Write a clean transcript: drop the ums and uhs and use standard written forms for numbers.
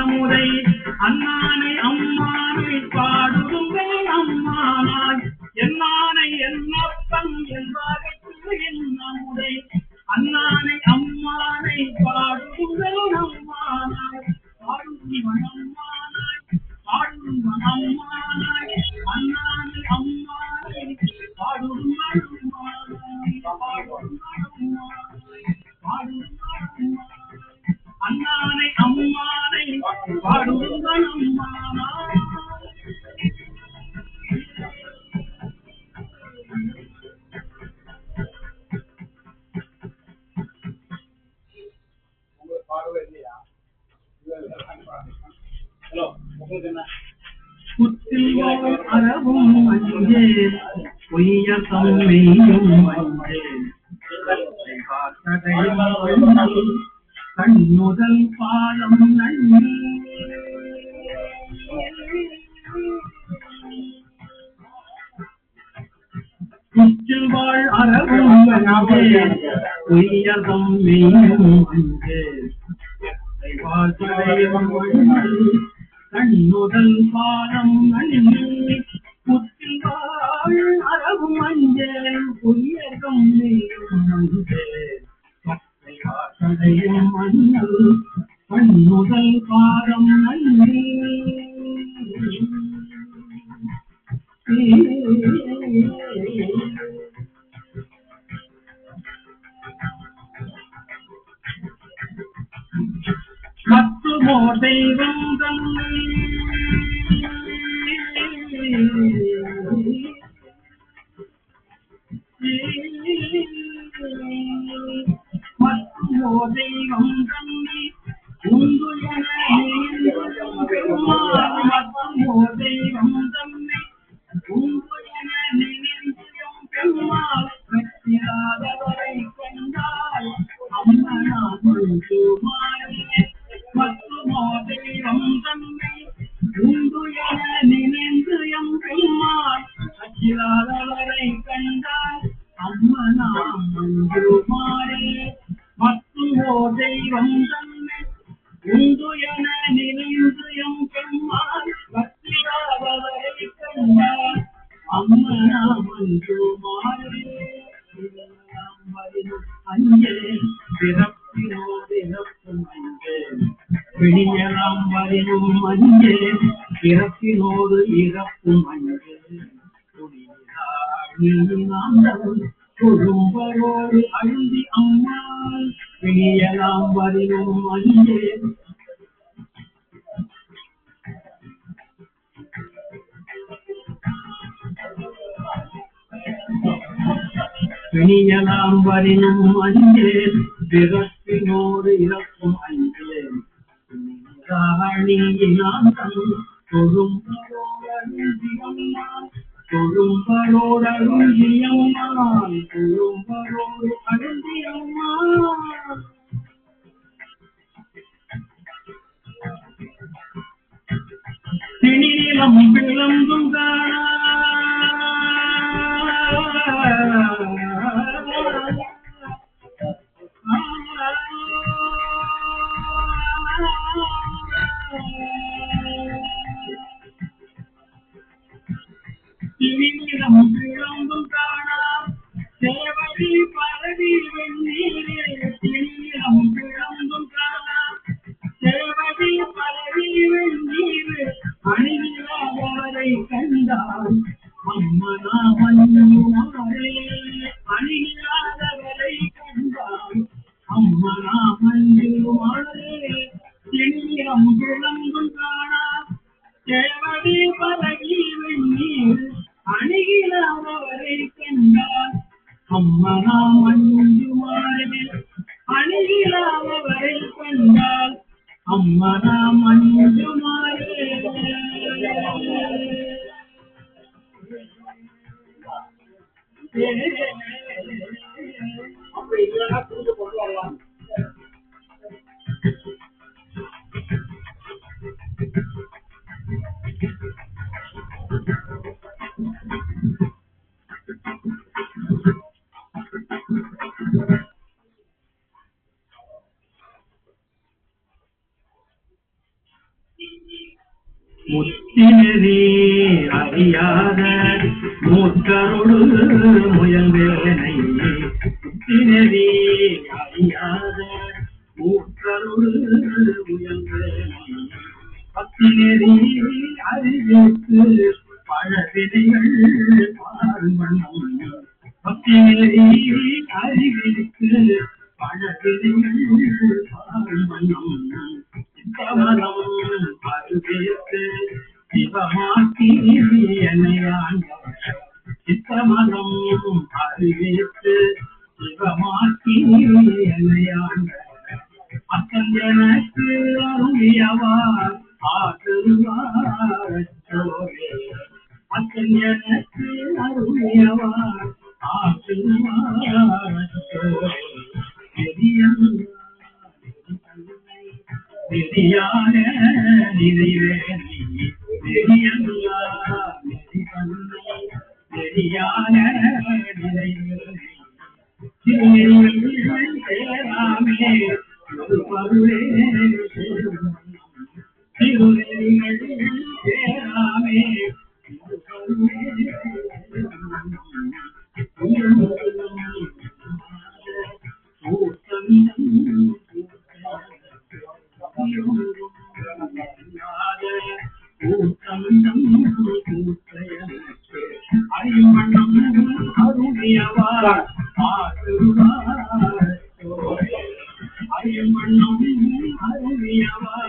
முறை அண்ணானை அம்மானை பாடுங்கள் அம்மானாய் என்னானை என்னப்பன் என்பாருக்கு என்னமுறை அண்ணானை அம்மானை பாடுங்கள் அம்மானாய் பாடுங்கள் அம்மானாய் பாடுங்கள் அம்மானாய் அண்ணானை அம்மானை பாடுங்கள் அம்மானாய் பாடுங்கள் அண்ணானை அம்மானை பாடுங்கள் அம்மானாய் புத்தியோர் அறவும் அஞ்சே பொய்ய தம்மையும் அஞ்சே கண்ணுதல் பாலம் நன்னி புற்றில் வாழ் அறவும் அஞ்சே பொய்ய தம்மையும் அஞ்சே கண்ணுதல் பாலம் நன்னி புற்றில் வாழ் அறவும் அஞ்சே பொய்யகம் அஞ்சே மன்னல் கண்ணுதல் பாரம் நன்னி மற்றுமோ தெய்வம் தன்னை மற்றுமோ தெய்வம் தன்னை உண்டு என மற்றுமோ தெய்வம் தன்னை உண்டு என நினைந்தும் பெருமாள் வெற்றியாதவரை கண்டால் அம்மனா மாறே மற்றுமோ தெய்வம் தன்னை உண்டு என நினைந்து எம் பெருமாள் வெற்றியாதவரை கண்டால் அம்மனா மாறே மற்றுமோ தெய்வம் தன்னை உண்டு என நினைந்து எம் பெருமாள் வெற்றியாதவரை கண்டால் அம்மனா மாறே அஞ்சே பிறப்பினோடு இறப்பும் அஞ்சே விழியலாம் வரினும் அஞ்சே பிறப்பினோடு இறப்பும் அஞ்சே குடும்பரோடு அழுதி அம்மாள் விழியலாம் வரினும் அஞ்சே பிணியலாம் வரினும் அஞ்சே பிறப்பினோடு இறக்கும் அஞ்சே தொழும்பரோடு அழுந்தியம்மாள் தொழும்பரோடு அழுந்தியம்மாள் திணிலம் பிளந்தும் காணா திணிலம் பிளந்தும் காணா தேவடி பரவி வெண்ணீரே திணிலம் பிளந்தும் காணா தேவடி பரவி வெண்ணீரே அணிவிலாதவரை கண்டால் அம்மனா மன்னுமாரே அணிவிலாதவரை கண்டால் அம்மனா மன்னுமாரே திணிலம் பிளந்தும் காணா தேவடி பரவி வெண்ணீர் அணிகிலாதவரை கண்டால் அம்மனா மன்னுமாரே அணிகிலாதவரை கண்டால் அம்மனா மன்னுமாரே அப்படி இல்லைன்னா புரிந்து கொண்டு வரலாம். முத்தினே அறியாத மூத்தருடு முயல்வேனை முத்தினே அறியாத மூத்தருடு முயல்வேனை பத்தினே அறிவித்து பழவினைகள் பாருமணம் பத்தினே அறிவித்து பழவினைகள் பாருமணம் கமலம் அறிவித்து சிவமாக்கி என்னையாண்ட சித்தமலம் அறிவித்து சிவமாக்கி என்னையாண்ட அத்தன் எனக்கு அருளியவார் ஆற்றுவார் அத்தன் எனக்கு அருளியவார் ஆற்றுவார் நெறியான நிறைவேறி நெறியான நிறைவேறி சேராமே ஒரு பருளே திருநெறிகள் சேராமே ஒரு பருளே அறிமணம் அருளியவார் அறிமணம் அருளியவார்